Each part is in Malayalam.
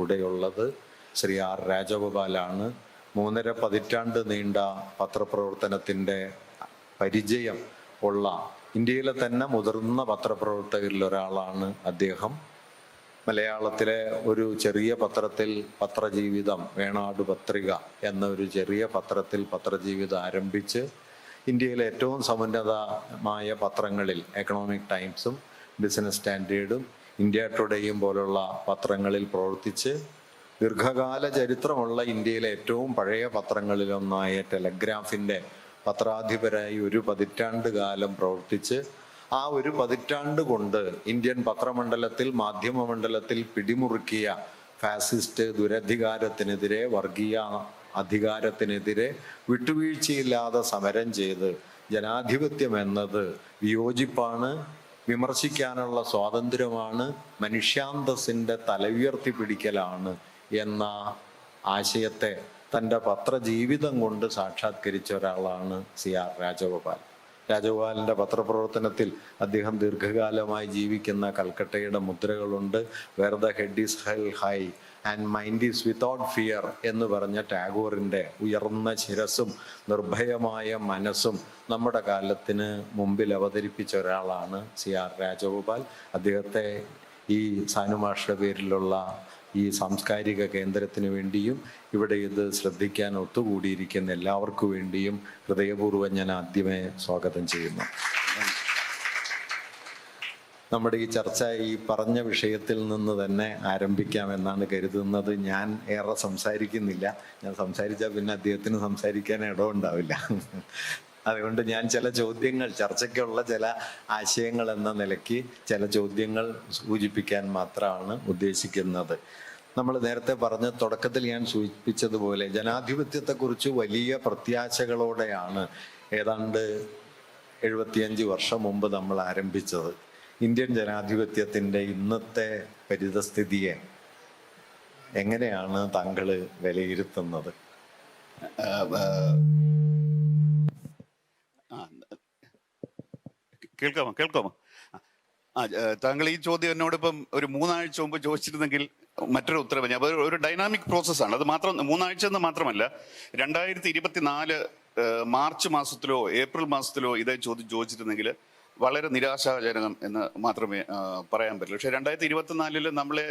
കൂടെയുള്ളത് ശ്രീ ആർ രാജഗോപാലാണ്. 3.5 പതിറ്റാണ്ട് നീണ്ട പത്രപ്രവർത്തനത്തിൻ്റെ പരിചയം ഉള്ള ഇന്ത്യയിലെ തന്നെ മുതിർന്ന പത്രപ്രവർത്തകരിൽ ഒരാളാണ് അദ്ദേഹം. മലയാളത്തിലെ ഒരു ചെറിയ പത്രത്തിൽ പത്രജീവിതം, വേണാട് പത്രിക എന്ന ഒരു ചെറിയ പത്രത്തിൽ പത്രജീവിതം ആരംഭിച്ച് ഇന്ത്യയിലെ ഏറ്റവും സമുന്നതമായ പത്രങ്ങളിൽ എക്കണോമിക് ടൈംസും ബിസിനസ് സ്റ്റാൻഡേർഡും ഇന്ത്യ ടുഡേയും പോലുള്ള പത്രങ്ങളിൽ പ്രവർത്തിച്ച് ദീർഘകാല ചരിത്രമുള്ള ഇന്ത്യയിലെ ഏറ്റവും പഴയ പത്രങ്ങളിലൊന്നായ ടെലഗ്രാഫിൻ്റെ പത്രാധിപരായി 1 പതിറ്റാണ്ട് കാലം പ്രവർത്തിച്ച് ആ 1 പതിറ്റാണ്ട് കൊണ്ട് ഇന്ത്യൻ പത്രമണ്ഡലത്തിൽ, മാധ്യമമണ്ഡലത്തിൽ പിടിമുറുക്കിയ ഫാസിസ്റ്റ് ദുരധികാരത്തിനെതിരെ, വർഗീയ അധികാരത്തിനെതിരെ വിട്ടുവീഴ്ചയില്ലാതെ സമരം ചെയ്ത് ജനാധിപത്യം എന്നത് വിയോജിപ്പാണ്, വിമർശിക്കാനുള്ള സ്വാതന്ത്ര്യമാണ്, മനുഷ്യാന്തസ്സിൻ്റെ തലയുയർത്തി പിടിക്കലാണ് എന്ന ആശയത്തെ തൻ്റെ പത്രജീവിതം കൊണ്ട് സാക്ഷാത്കരിച്ച ഒരാളാണ് സി ആർ രാജഗോപാൽ. രാജഗോപാലിൻ്റെ പത്രപ്രവർത്തനത്തിൽ അദ്ദേഹം ദീർഘകാലമായി ജീവിക്കുന്ന കൽക്കട്ടയുടെ മുദ്രകളുണ്ട്. Where the head is held high and mind is without fear എന്ന് പറഞ്ഞ ടാഗോറിൻ്റെ ഉയർന്ന ശിരസും നിർഭയമായ മനസ്സും നമ്മുടെ കാലത്തിന് മുമ്പിൽ അവതരിപ്പിച്ച ഒരാളാണ് സി ആർ രാജഗോപാൽ. അദ്ദേഹത്തെ ഈ സാനുമാഷയുടെ പേരിലുള്ള ഈ സാംസ്കാരിക കേന്ദ്രത്തിന് വേണ്ടിയും ഇവിടെ ഇത് ശ്രദ്ധിക്കാൻ ഒത്തുകൂടിയിരിക്കുന്ന എല്ലാവർക്കു വേണ്ടിയും ഹൃദയപൂർവ്വം ഞാൻ ആദ്യമേ സ്വാഗതം ചെയ്യുന്നു. നമ്മുടെ ഈ ചർച്ച ഈ പറഞ്ഞ വിഷയത്തിൽ നിന്ന് തന്നെ ആരംഭിക്കാമെന്നാണ് കരുതുന്നത്. ഞാൻ ഏറെ സംസാരിക്കുന്നില്ല. ഞാൻ സംസാരിച്ചാൽ പിന്നെ അദ്ദേഹത്തിന് സംസാരിക്കാൻ ഇടമുണ്ടാവില്ല. അതുകൊണ്ട് ഞാൻ ചില ചോദ്യങ്ങൾ, ചർച്ചയ്ക്കുള്ള ചില ആശയങ്ങൾ എന്ന നിലയ്ക്ക് ചില ചോദ്യങ്ങൾ സൂചിപ്പിക്കാൻ മാത്രമാണ് ഉദ്ദേശിക്കുന്നത്. നമ്മൾ നേരത്തെ പറഞ്ഞ തുടക്കത്തിൽ ഞാൻ സൂചിപ്പിച്ചതുപോലെ ജനാധിപത്യത്തെക്കുറിച്ച് വലിയ പ്രത്യാശകളോടെയാണ് ഏതാണ്ട് 75 വർഷം മുമ്പ് നമ്മൾ ആരംഭിച്ചത്. ഇന്ത്യൻ ജനാധിപത്യത്തിൻ്റെ ഇന്നത്തെ പരിതസ്ഥിതിയെ എങ്ങനെയാണ് താങ്കൾ വിലയിരുത്തുന്നത്? കേൾക്കാമോ? താങ്കൾ ഈ ചോദ്യം എന്നോട് ഇപ്പം ഒരു 3 ആഴ്ച മുമ്പ് ചോദിച്ചിരുന്നെങ്കിൽ മറ്റൊരു ഉത്തരവ് ഞാൻ, ഒരു ഡൈനാമിക് പ്രോസസ്സാണ് അത്. മാത്രം 3 ആഴ്ച എന്ന് മാത്രമല്ല, 2024 മാർച്ച് മാസത്തിലോ ഏപ്രിൽ മാസത്തിലോ ഇതേ ചോദ്യം ചോദിച്ചിരുന്നെങ്കിൽ വളരെ നിരാശാജനകം എന്ന് മാത്രമേ പറയാൻ പറ്റുള്ളൂ. പക്ഷെ 2024 നമ്മളെ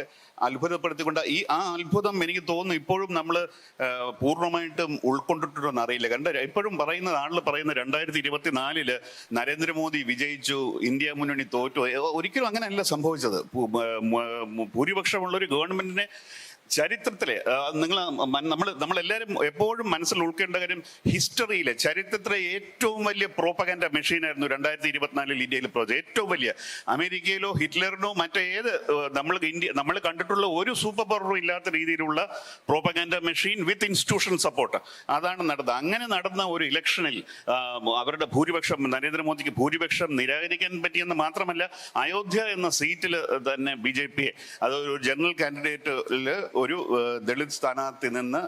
അത്ഭുതപ്പെടുത്തിക്കൊണ്ട് ആ അത്ഭുതം എനിക്ക് തോന്നുന്നു ഇപ്പോഴും നമ്മൾ പൂർണ്ണമായിട്ടും ഉൾക്കൊണ്ടിട്ടുണ്ടെന്ന് അറിയില്ല. ഇപ്പോഴും പറയുന്നത്, ആളുകൾ പറയുന്നത് 2024 നരേന്ദ്രമോദി വിജയിച്ചു, ഇന്ത്യ മുന്നണി തോറ്റു. ഒരിക്കലും അങ്ങനെയല്ല സംഭവിച്ചത്. ഭൂരിപക്ഷമുള്ളൊരു ഗവൺമെന്റിനെ ചരിത്രത്തിലെ നമ്മളെല്ലാവരും എപ്പോഴും മനസ്സിൽ ഉൾക്കേണ്ട കാര്യം, ഹിസ്റ്ററിയിലെ ചരിത്രത്തിലെ ഏറ്റവും വലിയ പ്രോപ്പഗൻഡ മെഷീനായിരുന്നു 2024 ഇന്ത്യയിൽ പ്രവർത്തിച്ചത്. ഏറ്റവും വലിയ, അമേരിക്കയിലോ ഹിറ്റ്ലറിനോ മറ്റേത് നമ്മൾ കണ്ടിട്ടുള്ള ഒരു സൂപ്പർ പവറും ഇല്ലാത്ത രീതിയിലുള്ള പ്രോപ്പഗൻഡ മെഷീൻ വിത്ത് ഇൻസ്റ്റിറ്റ്യൂഷൻ സപ്പോർട്ട്, അതാണ് നടന്നത്. അങ്ങനെ നടന്ന ഒരു ഇലക്ഷനിൽ അവരുടെ ഭൂരിപക്ഷം, നരേന്ദ്രമോദിക്ക് ഭൂരിപക്ഷം നിരാകരിക്കാൻ പറ്റിയെന്ന് മാത്രമല്ല, അയോധ്യ എന്ന സീറ്റിൽ തന്നെ BJP അതൊരു ജനറൽ കാൻഡിഡേറ്റിൽ ഒരു ദളിത് സ്ഥാനാർത്ഥി നിന്ന്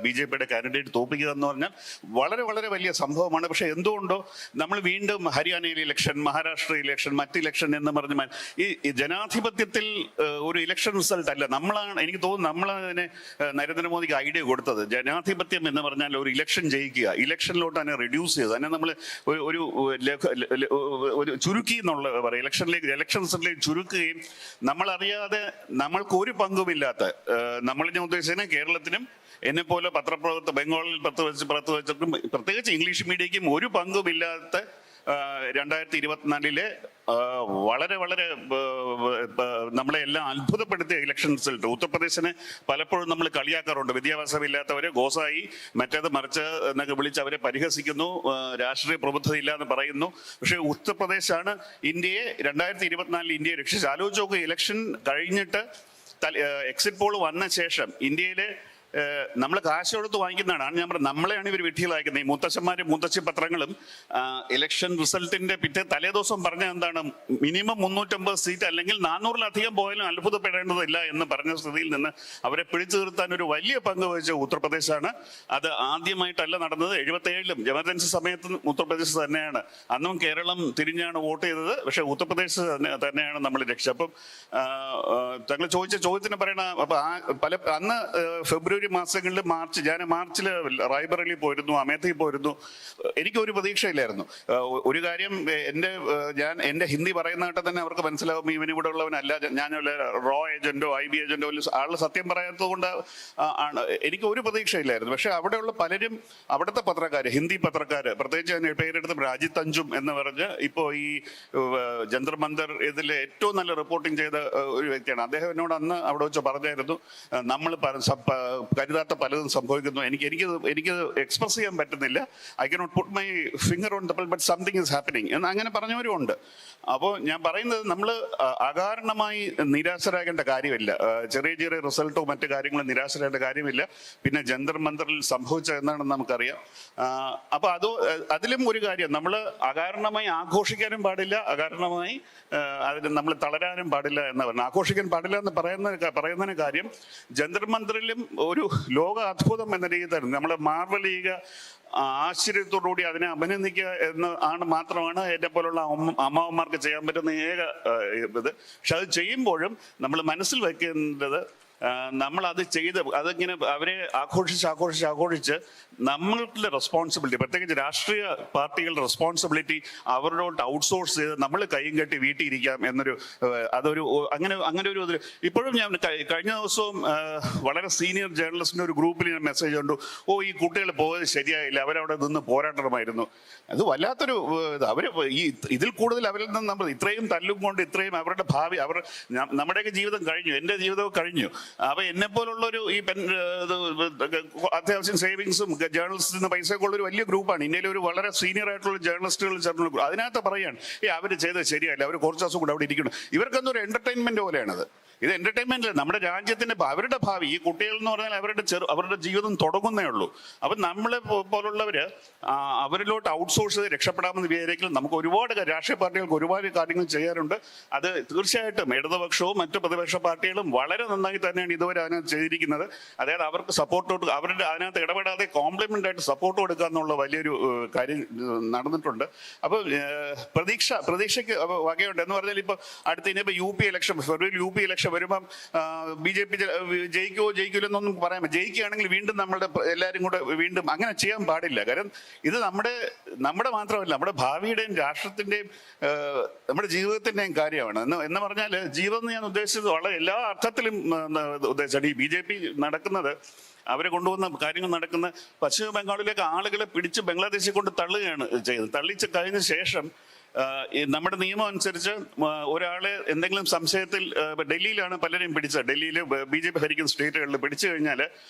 BJPയുടെ കാൻഡിഡേറ്റ് തോൽപ്പിക്കുക എന്ന് പറഞ്ഞാൽ വളരെ വളരെ വലിയ സംഭവമാണ്. പക്ഷെ എന്തുകൊണ്ടോ നമ്മൾ വീണ്ടും ഹരിയാനയിലെ ഇലക്ഷൻ, മഹാരാഷ്ട്ര ഇലക്ഷൻ, മറ്റ് ഇലക്ഷൻ എന്ന് പറഞ്ഞ് ഈ ജനാധിപത്യത്തിൽ ഒരു ഇലക്ഷൻ റിസൾട്ട് അല്ല. എനിക്ക് തോന്നുന്നു നമ്മളതിനെ നരേന്ദ്രമോദിക്ക് ഐഡിയ കൊടുത്തത്. ജനാധിപത്യം എന്ന് പറഞ്ഞാൽ ഒരു ഇലക്ഷൻ ജയിക്കുക, ഇലക്ഷനിലോട്ട് അതിനെ റെഡ്യൂസ് ചെയ്ത് അതിനെ നമ്മൾ ഒരു ചുരുക്കി എന്നുള്ള പറയാം, ഇലക്ഷൻ റിസൾട്ടിലേക്ക് ചുരുക്കുകയും നമ്മളറിയാതെ നമ്മൾക്ക് ഒരു പങ്കുമില്ലാത്ത, ഞാൻ ഉദ്ദേശിച്ചത് കേരളത്തിനും എന്നെ പോലെ ബംഗാളിൽ പ്രവർത്തിച്ചിട്ടും പ്രത്യേകിച്ച് ഇംഗ്ലീഷ് മീഡിയയ്ക്കും ഒരു പങ്കുമില്ലാത്ത 2024 വളരെ വളരെ നമ്മളെ എല്ലാം അത്ഭുതപ്പെടുത്തിയ ഇലക്ഷൻ റിസൾട്ട്. ഉത്തർപ്രദേശിനെ പലപ്പോഴും നമ്മൾ കളിയാക്കാറുണ്ട്, വിദ്യാഭ്യാസമില്ലാത്തവരെ ഗോസായി മറ്റേത് മറിച്ച് എന്നൊക്കെ വിളിച്ച് അവരെ പരിഹസിക്കുന്നു, രാഷ്ട്രീയ പ്രബുദ്ധത ഇല്ല എന്ന് പറയുന്നു. പക്ഷേ ഉത്തർപ്രദേശാണ് ഇന്ത്യയെ 2024 ഇന്ത്യയെ രക്ഷിച്ച്. ആലോചിച്ച് നോക്കുക, ഇലക്ഷൻ കഴിഞ്ഞിട്ട് എക്സിറ്റ് പോൾ വന്ന ശേഷം ഇന്ത്യയിലെ നമ്മൾ കാശ് കൊടുത്ത് വാങ്ങിക്കുന്നതാണ്. ഞാൻ പറഞ്ഞത് നമ്മളെയാണ് ഇവർ വിട്ടികളാക്കുന്നത്. ഈ മുത്തച്ഛന്മാരും മുത്തച്ഛി പത്രങ്ങളും ഇലക്ഷൻ റിസൾട്ടിന്റെ തലേദിവസം പറഞ്ഞ എന്താണ്, മിനിമം 350 സീറ്റ് അല്ലെങ്കിൽ 400-ലധികം പോയാലും അത്ഭുതപ്പെടേണ്ടതില്ല എന്ന് പറഞ്ഞ സ്ഥിതിയിൽ നിന്ന് അവരെ പിടിച്ചു നിർത്താൻ ഒരു വലിയ പങ്ക് വഹിച്ച ഉത്തർപ്രദേശാണ്. അത് ആദ്യമായിട്ടല്ല നടന്നത്. 77-ലും എമർജൻസി സമയത്ത് ഉത്തർപ്രദേശ് തന്നെയാണ്. അന്നും കേരളം തിരിഞ്ഞാണ് വോട്ട് ചെയ്തത്. പക്ഷെ ഉത്തർപ്രദേശ് തന്നെയാണ് നമ്മൾ രക്ഷ. അപ്പം താങ്കൾ ചോദിച്ച ചോദ്യത്തിന് പറയണ, അപ്പൊ അന്ന് ഫെബ്രുവരി മാസങ്ങളിൽ ഞാൻ മാർച്ചിൽ റായ്ബറേലി പോയിരുന്നു, അമേഠിയിൽ പോയിരുന്നു. എനിക്കൊരു പ്രതീക്ഷയില്ലായിരുന്നു. ഒരു കാര്യം, എന്റെ ഹിന്ദി പറയുന്നതായിട്ട് തന്നെ അവർക്ക് മനസ്സിലാവും ഇവനിവിടെ ഉള്ളവനല്ല, ഞാൻ റോ ഏജന്റോ IB ഏജന്റോ ആള് സത്യം പറയാത്തത് കൊണ്ട് ആണ്. എനിക്ക് ഒരു പ്രതീക്ഷയില്ലായിരുന്നു. പക്ഷെ അവിടെയുള്ള പലരും, അവിടുത്തെ പത്രക്കാര്, ഹിന്ദി പത്രക്കാര്, പ്രത്യേകിച്ച് ഞാൻ പേരെടുത്ത് രാജിത് അഞ്ചും എന്ന് പറഞ്ഞ് ഇപ്പോൾ ഈ ജന്തർ മന്ദർ ഇതിൽ ഏറ്റവും നല്ല റിപ്പോർട്ടിംഗ് ചെയ്ത ഒരു വ്യക്തിയാണ്. അദ്ദേഹം എന്നോട് അന്ന് അവിടെ വെച്ച് പറഞ്ഞായിരുന്നു, നമ്മൾ കരുതാത്ത പലതും സംഭവിക്കുന്നു. എനിക്ക് എക്സ്പ്രസ് ചെയ്യാൻ പറ്റുന്നില്ല. I cannot put my finger on the but something is happening എന്ന് അങ്ങനെ പറഞ്ഞവരും ഉണ്ട്. അപ്പോൾ ഞാൻ പറയുന്നത്, നമ്മൾ അകാരണമായി നിരാശരാകേണ്ട കാര്യമില്ല. ചെറിയ ചെറിയ റിസൾട്ടോ മറ്റു കാര്യങ്ങളും നിരാശരാകേണ്ട കാര്യമില്ല. പിന്നെ ജന്തർ മന്ദറിൽ സംഭവിച്ചത് എന്താണെന്ന് നമുക്കറിയാം. അപ്പൊ അതിലും ഒരു കാര്യം, നമ്മൾ അകാരണമായി ആഘോഷിക്കാനും പാടില്ല, അകാരണമായി അതിന് നമ്മൾ തളരാനും പാടില്ല എന്ന് പറഞ്ഞു. ആഘോഷിക്കാൻ പാടില്ല എന്ന് പറയുന്നതിന് കാര്യം, ജന്തർ മന്ദറിലും ഒരു ലോക അത്ഭുതം എന്ന രീതിയിൽ നമ്മൾ മാർവൽ ചെയ്യുക, ആശ്ചര്യത്തോടുകൂടി അതിനെ അഭിനന്ദിക്കുക എന്ന് മാത്രമാണ് എന്നെ പോലുള്ള അമ്മാവന്മാർക്ക് ചെയ്യാൻ പറ്റുന്ന ഏക ഇത്. പക്ഷെ അത് ചെയ്യുമ്പോഴും നമ്മൾ മനസ്സിൽ വയ്ക്കേണ്ടത്, നമ്മൾ അത് അതിങ്ങനെ അവരെ ആഘോഷിച്ച് നമ്മളുടെ റെസ്പോൺസിബിലിറ്റി, പ്രത്യേകിച്ച് രാഷ്ട്രീയ പാർട്ടികളുടെ റെസ്പോൺസിബിലിറ്റി അവരോട് ഔട്ട്സോഴ്സ് ചെയ്ത് നമ്മൾ കൈയും കെട്ടി വീട്ടിൽ ഇരിക്കാം എന്നൊരു അങ്ങനെ ഒരു ഇപ്പോഴും ഞാൻ കഴിഞ്ഞ ദിവസവും വളരെ സീനിയർ ജേർണലിസ്റ്റിന്റെ ഒരു ഗ്രൂപ്പിൽ ഞാൻ മെസ്സേജ് കണ്ടു, ഈ കുട്ടികൾ പോയത് ശരിയായില്ല, അവരവിടെ നിന്ന് പോരാട്ടമായിരുന്നു. അത് വല്ലാത്തൊരു അവര് ഇതിൽ കൂടുതൽ അവരിൽ നിന്ന് നമ്മൾ ഇത്രയും തല്ലും കൊണ്ട് ഇത്രയും അവരുടെ ഭാവി, നമ്മുടെയൊക്കെ ജീവിതം കഴിഞ്ഞു, എൻ്റെ ജീവിതവും കഴിഞ്ഞു. അപ്പൊ എന്നെ പോലുള്ളൊരു ഈ അത്യാവശ്യം സേവിങ്സും ജേർണലിസ്റ്റിന് പൈസയൊക്കെ ഉള്ള ഒരു വലിയ ഗ്രൂപ്പാണ് ഇന്ത്യയിലെ ഒരു വളരെ സീനിയർ ആയിട്ടുള്ള ജേർണലിസ്റ്റുകൾ ചേർന്ന ഗ്രൂപ്പ്. അതിനകത്ത് പറയാണ്, അവര് ചെയ്തത് ശരിയല്ല, അവർ കുറച്ച് ദിവസം കൂടെ അവിടെ ഇരിക്കണം. ഇവർക്കൊന്നും ഒരു എന്റർടൈൻമെന്റ് പോലെയാണത്. ഇത് എന്റർടൈൻമെന്റ് അല്ല, നമ്മുടെ രാജ്യത്തിന്റെ അവരുടെ ഭാവി, ഈ കുട്ടികൾ എന്ന് പറഞ്ഞാൽ അവരുടെ ജീവിതം തുടങ്ങുന്നേ ഉള്ളൂ. അപ്പൊ നമ്മളെ പോലുള്ളവര് അവരിലോട്ട് ഔട്ട്സോഴ്സ് ചെയ്ത് രക്ഷപ്പെടാമെന്ന് വിചാരിക്കും. നമുക്ക് ഒരുപാട് രാഷ്ട്രീയ പാർട്ടികൾക്ക് ഒരുപാട് കാര്യങ്ങൾ ചെയ്യാറുണ്ട്. അത് തീർച്ചയായിട്ടും ഇടതുപക്ഷവും മറ്റു പ്രതിപക്ഷ പാർട്ടികളും വളരെ നന്നായി തന്നെയാണ് ഇതുവരെ അതിനകത്ത് ചെയ്തിരിക്കുന്നത്. അതായത് അവർക്ക് സപ്പോർട്ട്, അവരുടെ അതിനകത്ത് ഇടപെടാതെ കോംപ്ലിമെന്റ് ആയിട്ട് സപ്പോർട്ട് കൊടുക്കുക എന്നുള്ള വലിയൊരു കാര്യം നടന്നിട്ടുണ്ട്. അപ്പൊ പ്രതീക്ഷയ്ക്ക് വകയുണ്ട് എന്ന് പറഞ്ഞാൽ, ഇപ്പൊ അടുത്ത ഇനിയിപ്പോ UP ഇലക്ഷൻ, ഫെബ്രുവരി UP ഇലക്ഷൻ വരുമ്പം BJP ജയിക്കില്ലെന്നൊന്നും പറയാൻ പറ്റില്ല. ജയിക്കുകയാണെങ്കിൽ വീണ്ടും നമ്മളുടെ എല്ലാവരും കൂടെ വീണ്ടും അങ്ങനെ ചെയ്യാൻ പാടില്ല. കാരണം ഇത് നമ്മുടെ മാത്രമല്ല, നമ്മുടെ ഭാവിയുടെയും രാഷ്ട്രത്തിന്റെയും നമ്മുടെ ജീവിതത്തിന്റെയും കാര്യമാണ്. എന്ന് പറഞ്ഞാൽ ജീവിതം എന്ന് ഞാൻ ഉദ്ദേശിച്ചത് വളരെ എല്ലാ അർത്ഥത്തിലും ഉദ്ദേശിച്ചാണ്. ഈ BJP നടക്കുന്നത്, അവരെ കൊണ്ടുവന്ന കാര്യങ്ങൾ നടക്കുന്ന പശ്ചിമ ബംഗാളിലേക്ക് ആളുകളെ പിടിച്ച് ബംഗ്ലാദേശിൽ കൊണ്ട് തള്ളുകയാണ് ചെയ്തത്. തള്ളിച്ച് കഴിഞ്ഞ ശേഷം നമ്മുടെ നിയമം അനുസരിച്ച് ഒരാളെ എന്തെങ്കിലും സംശയത്തിൽ, ഡൽഹിയിലാണ് പലരെയും പിടിച്ചത്, ഡൽഹിയിൽ BJP ഭരിക്കുന്ന സ്റ്റേറ്റുകളിൽ പിടിച്ചു കഴിഞ്ഞാൽ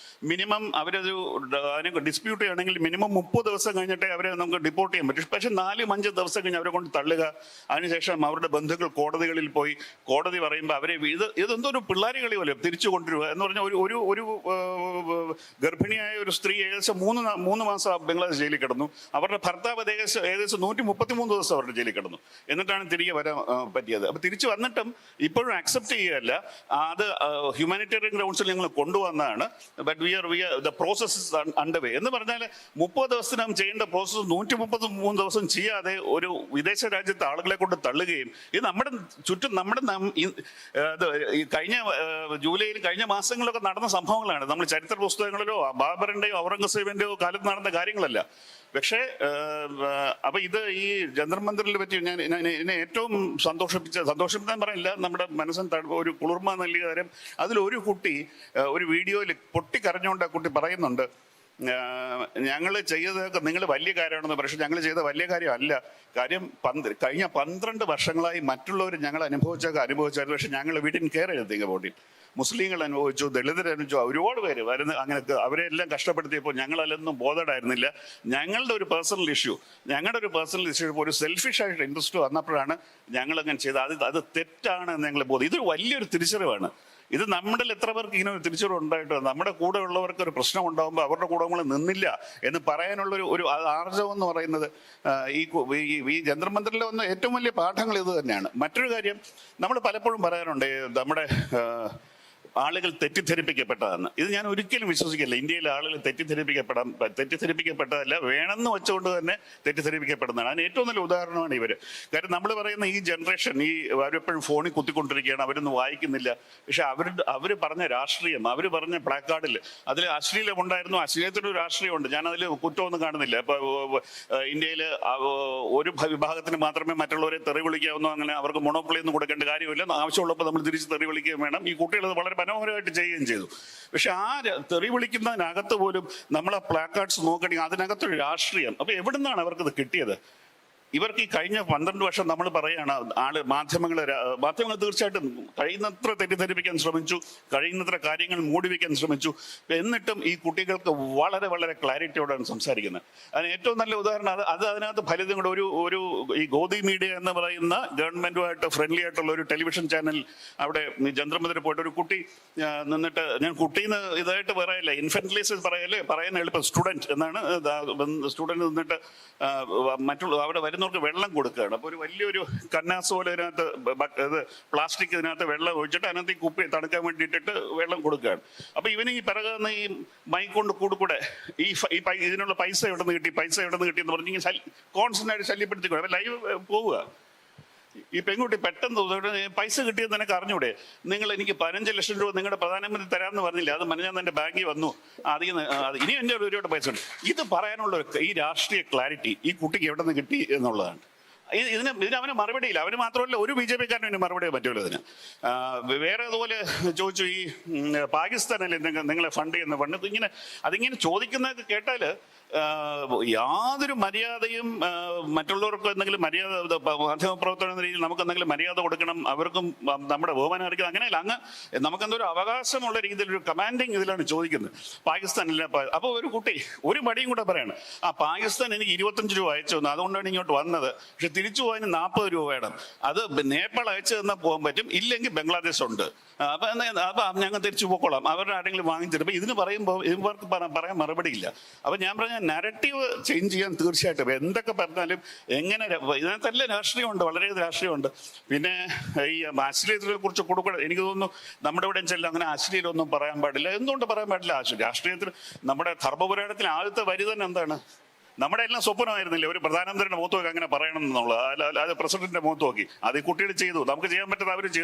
മിനിമം അവരൊരു ഡിസ്പ്യൂട്ട് ചെയ്യണമെങ്കിൽ മിനിമം 30 ദിവസം കഴിഞ്ഞിട്ടേ അവരെ നമുക്ക് ഡിപ്പോർട്ട് ചെയ്യാൻ പറ്റും. പക്ഷെ 4-5 ദിവസം കഴിഞ്ഞ് അവരെ കൊണ്ട് തള്ളുക, അതിനുശേഷം അവരുടെ ബന്ധുക്കൾ കോടതികളിൽ പോയി കോടതി പറയുമ്പോൾ അവരെ ഇതെന്തോ ഒരു പിള്ളേരി കളി പോലെ തിരിച്ചു കൊണ്ടുവരിക എന്ന് പറഞ്ഞാൽ, ഒരു ഗർഭിണിയായ ഒരു സ്ത്രീ ഏകദേശം 3 മാസം ബംഗ്ലാദേശ് ജയിലിൽ കിടന്നു. അവരുടെ ഭർത്താവ് ഏകദേശം 133 ദിവസം അവരുടെ ജയിലിൽ കിടന്നു. എന്നിട്ടാണ് തിരികെ വരാൻ പറ്റിയത്. അപ്പൊ തിരിച്ചു വന്നിട്ടും ഇപ്പോഴും അക്സെപ്റ്റ് ചെയ്യല്ല. അത് ഹ്യൂമാനിറ്റേറിയൻ ഗ്രൗണ്ട്സിൽ ഞങ്ങൾ കൊണ്ടുവന്നതാണ്. But the process is under way എന്ന് പറഞ്ഞാൽ 30 ദിവസത്തിനും ചെയ്യേണ്ട പ്രോസസ്സ് 133 ദിവസം ചെയ്യാതെ ഒരു വിദേശ രാജ്യത്തെ ആളുകളെ കൊണ്ട് തള്ളുകയും, ഇത് നമ്മുടെ ചുറ്റും കഴിഞ്ഞ ജൂലൈയിൽ കഴിഞ്ഞ മാസങ്ങളിലൊക്കെ നടന്ന സംഭവങ്ങളാണ്. നമ്മൾ ചരിത്ര പുസ്തകങ്ങളിലോ ബാബറിന്റെയോ ഔറംഗസേബിന്റെയോ കാലത്ത് നടന്ന കാര്യങ്ങളല്ല. പക്ഷേ അപ്പൊ ഇത് ഈ ജന്തർ മന്ദിറിനെ പറ്റി എന്നെ ഏറ്റവും സന്തോഷിപ്പിക്കാൻ പറയില്ല, നമ്മുടെ മനസ്സിന് ഒരു കുളിർമ നൽകിയ കാര്യം, അതിലൊരു കുട്ടി ഒരു വീഡിയോയിൽ പൊട്ടിക്കരഞ്ഞുകൊണ്ട് ആ കുട്ടി പറയുന്നുണ്ട്, ഞങ്ങൾ ചെയ്തതൊക്കെ നിങ്ങൾ വലിയ കാര്യമാണെന്ന്. പക്ഷെ ഞങ്ങൾ ചെയ്ത വലിയ കാര്യമല്ല. കാര്യം കഴിഞ്ഞ 12 വർഷങ്ങളായി മറ്റുള്ളവർ ഞങ്ങൾ അനുഭവിച്ചായിരുന്നു. പക്ഷെ ഞങ്ങൾ വീട്ടിൽ കെയർ ചെയ്തിങ് ബോട്ടിൽ മുസ്ലിങ്ങൾ അനുഭവിച്ചു, ദളിതർ അനുഭവിച്ചു, ഒരുപാട് പേര് വരുന്ന അങ്ങനെ അവരെല്ലാം കഷ്ടപ്പെടുത്തിയപ്പോൾ ഞങ്ങളതിലൊന്നും ബോധഡായിരുന്നില്ല. ഞങ്ങളുടെ ഒരു പേഴ്സണൽ ഇഷ്യൂ ഒരു സെൽഫിഷ് ആയിട്ട് ഇൻട്രസ്റ്റ് വന്നപ്പോഴാണ് ഞങ്ങൾ അങ്ങനെ ചെയ്തത്. അത് തെറ്റാണ് എന്ന് ഞങ്ങൾ ബോധം. ഇതൊരു വലിയൊരു തിരിച്ചറിവാണ്. ഇത് നമ്മളിൽ എത്ര പേർക്ക് ഇങ്ങനെ ഒരു തിരിച്ചറിവ് ഉണ്ടായിട്ട് നമ്മുടെ കൂടെ ഉള്ളവർക്ക് ഒരു പ്രശ്നം ഉണ്ടാകുമ്പോൾ അവരുടെ കൂടെ നമ്മൾ നിന്നില്ല എന്ന് പറയാനുള്ള ഒരു ആർജവം എന്ന് പറയുന്നത് ഈ ജന്തർ മന്ദിറിലെ വന്ന ഏറ്റവും വലിയ പാഠങ്ങൾ ഇത് തന്നെയാണ്. മറ്റൊരു കാര്യം നമ്മൾ പലപ്പോഴും പറയാറുണ്ട് നമ്മുടെ ആളുകൾ തെറ്റിദ്ധരിപ്പിക്കപ്പെട്ടതെന്ന്. ഇത് ഞാൻ ഒരിക്കലും വിശ്വസിക്കില്ല. ഇന്ത്യയിലെ ആളുകൾ തെറ്റിദ്ധരിപ്പിക്കപ്പെട്ടതല്ല, വേണമെന്ന് വെച്ചുകൊണ്ട് തന്നെ തെറ്റിദ്ധരിപ്പിക്കപ്പെടുന്നതാണ്. അതിന് ഏറ്റവും നല്ല ഉദാഹരണമാണ് ഇവര്. കാര്യം നമ്മൾ പറയുന്ന ഈ ജനറേഷൻ അവരെപ്പോഴും ഫോണിൽ കുത്തിക്കൊണ്ടിരിക്കുകയാണ്, അവരൊന്നും വായിക്കുന്നില്ല. പക്ഷെ അവര് പറഞ്ഞ രാഷ്ട്രീയം, അവര് പറഞ്ഞ പ്ലാക്കാർഡിൽ അതിൽ അശ്ലീലം ഉണ്ടായിരുന്നു. അശ്ലീലത്തിൻ്റെ ഒരു രാഷ്ട്രീയമുണ്ട്. ഞാൻ അതിൽ കുറ്റമൊന്നും കാണുന്നില്ല. ഇപ്പൊ ഇന്ത്യയിൽ ഒരു വിഭാഗത്തിന് മാത്രമേ മറ്റുള്ളവരെ തെറി വിളിക്കാവുന്നോ, അങ്ങനെ അവർക്ക് മൊണോപ്പൊളി ഒന്നും കൊടുക്കേണ്ട കാര്യമില്ല. ആവശ്യമുള്ളപ്പോൾ നമ്മൾ തിരിച്ച് തെറി വിളിക്കുകയും വേണം. ഈ കുട്ടികൾ വളരെ മനോഹരമായിട്ട് ചെയ്യുകയും ചെയ്തു. പക്ഷെ ആ തെറി വിളിക്കുന്നതിനകത്ത് പോലും നമ്മൾ ആ പ്ലാക്കാർഡ്സ് നോക്കണമെങ്കിൽ അതിനകത്തൊരു രാഷ്ട്രീയം. അപ്പൊ എവിടുന്നാണ് അവർക്കത് കിട്ടിയത്? ഇവർക്ക് ഈ കഴിഞ്ഞ 12 വർഷം നമ്മൾ പറയുകയാണ് മാധ്യമങ്ങൾ തീർച്ചയായിട്ടും കഴിയുന്നത്ര തെറ്റിദ്ധരിപ്പിക്കാൻ ശ്രമിച്ചു, കഴിയുന്നത്ര കാര്യങ്ങൾ മൂടി വയ്ക്കാൻ ശ്രമിച്ചു. എന്നിട്ടും ഈ കുട്ടികൾക്ക് വളരെ വളരെ ക്ലാരിറ്റിയോടാണ് സംസാരിക്കുന്നത്. അതിന് ഏറ്റവും നല്ല ഉദാഹരണം അതിനകത്ത് ഫലിതം കൂടെ ഒരു ഈ ഗോദി മീഡിയ എന്ന് പറയുന്ന ഗവൺമെന്റുമായിട്ട് ഫ്രണ്ട്ലി ആയിട്ടുള്ള ഒരു ടെലിവിഷൻ ചാനൽ അവിടെ ജന്തർ മന്ദിറിൽ പോയിട്ട് ഒരു കുട്ടി നിന്നിട്ട്, ഞാൻ കുട്ടീന്ന് ഇതായിട്ട് പറയല്ല, ഇൻഫന്റലൈസ് പറയാൻ എളുപ്പം, സ്റ്റുഡന്റ് എന്നാണ്. സ്റ്റുഡന്റ് നിന്നിട്ട് മറ്റുള്ള അവിടെ വരുന്നവർക്ക് വെള്ളം കൊടുക്കുകയാണ്. അപ്പോൾ ഒരു വലിയൊരു കന്നാസ് പോലെ ഇതിനകത്ത് പ്ലാസ്റ്റിക് ഇതിനകത്ത് വെള്ളം ഒഴിച്ചിട്ട് അതിനകത്ത് ഈ കുപ്പി തണുക്കാൻ വേണ്ടിയിട്ടിട്ട് വെള്ളം കൊടുക്കുകയാണ്. അപ്പൊ ഇവന് ഈ പിറകുന്ന ഈ മൈക്ക് കൊണ്ട് കൂടെ ഇതിനുള്ള പൈസ എവിടെ നിന്ന് കിട്ടി എന്ന് പറഞ്ഞ് കോൺസ്റ്റന്റ് ആയിട്ട് ശല്യപ്പെടുത്തിക്കൂടെ. അപ്പൊ ലൈവ് പോവുക. ഈ പെൺകുട്ടി പെട്ടെന്ന് പൈസ കിട്ടിയെന്ന് നിനക്ക് അറിഞ്ഞൂടെ? എനിക്ക് 15 ലക്ഷം രൂപ നിങ്ങളുടെ പ്രധാനമന്ത്രി തരാമെന്ന് പറഞ്ഞില്ല, അത് ഞാൻ എൻ്റെ ബാങ്കിൽ വന്നു, ഇനി എൻ്റെ ഒരുപാട് പൈസ ഉണ്ട്. ഇത് പറയാനുള്ള ഈ രാഷ്ട്രീയ ക്ലാരിറ്റി ഈ കുട്ടിക്ക് എവിടെ നിന്ന് കിട്ടി എന്നുള്ളതാണ്. ഇതിന് അവന് മറുപടിയില്ല. അവന് മാത്രമല്ല, ഒരു BJP കാരനും മറുപടി പറ്റുമല്ലോ ഇതിന്. വേറെ അതുപോലെ ചോദിച്ചു, ഈ പാകിസ്ഥാനിൽ നിങ്ങളെ ഫണ്ട് ചെയ്യുന്ന ഫണ്ട് അതിങ്ങനെ ചോദിക്കുന്നതൊക്കെ കേട്ടാൽ യാതൊരു മര്യാദയും മറ്റുള്ളവർക്കും എന്തെങ്കിലും മര്യാദ, മാധ്യമപ്രവർത്തനം എന്ന രീതിയിൽ നമുക്ക് എന്തെങ്കിലും മര്യാദ കൊടുക്കണം, അവർക്കും നമ്മുടെ ബഹുമാനം അറിയിക്കണം, അങ്ങനെയല്ല. നമുക്കെന്തോ ഒരു അവകാശമുള്ള രീതിയിൽ ഒരു കമാൻഡിങ് ഇതിലാണ് ചോദിക്കുന്നത്. പാകിസ്ഥാനില്ല. അപ്പോൾ ഒരു കുട്ടി ഒരു മടിയും കൂടെ പറയാണ്, പാകിസ്ഥാൻ എനിക്ക് 25 രൂപ അയച്ചു തന്നു, അതുകൊണ്ടാണ് ഇങ്ങോട്ട് വന്നത്. പക്ഷെ തിരിച്ചു പോകാൻ 40 രൂപ വേണം. അത് നേപ്പാൾ അയച്ചു തന്നാൽ പോകാൻ പറ്റും, ഇല്ലെങ്കിൽ ബംഗ്ലാദേശ് ഉണ്ട്. അപ്പൊ ഞങ്ങൾ തിരിച്ചു പോയിക്കോളാം, അവരുടെ ആരെങ്കിലും വാങ്ങിത്തരും. അപ്പൊ ഇതിന് പറയുമ്പോൾ ഇവർക്ക് പറയാൻ മറുപടിയില്ല. അപ്പൊ ഞാൻ പറഞ്ഞ നരറ്റീവ് ചേഞ്ച് ചെയ്യാൻ തീർച്ചയായിട്ടും എന്തൊക്കെ പറഞ്ഞാലും എങ്ങനെ ഇതിനകത്തെല്ലാം രാഷ്ട്രീയമുണ്ട്, വളരെയധികം രാഷ്ട്രീയമുണ്ട്. പിന്നെ ഈ അശ്ലീലത്തിനെ കുറിച്ച് കൊടുക്കണം. എനിക്ക് തോന്നുന്നു നമ്മുടെ ഇവിടെ ചെല്ലാം അങ്ങനെ അശ്ലീലമൊന്നും പറയാൻ പാടില്ല. എന്തുകൊണ്ട് പറയാൻ പാടില്ല? രാഷ്ട്രീയത്തിൽ നമ്മുടെ ധർമ്മപുരാണത്തിൽ ആദ്യത്തെ വരി തന്നെ എന്താണ്? നമ്മുടെ എല്ലാം സ്വപ്നമായിരുന്നില്ല ഒരു പ്രധാനമന്ത്രിയുടെ മുഖത്ത് നോക്കി അങ്ങനെ പറയണം എന്നുള്ളത്. അത് പ്രസിഡന്റിന്റെ മുഖത്ത് നോക്കി അത് ഈ കുട്ടികൾ ചെയ്തു. നമുക്ക് ചെയ്യാൻ പറ്റുന്നത് അവർ ചെയ്തു.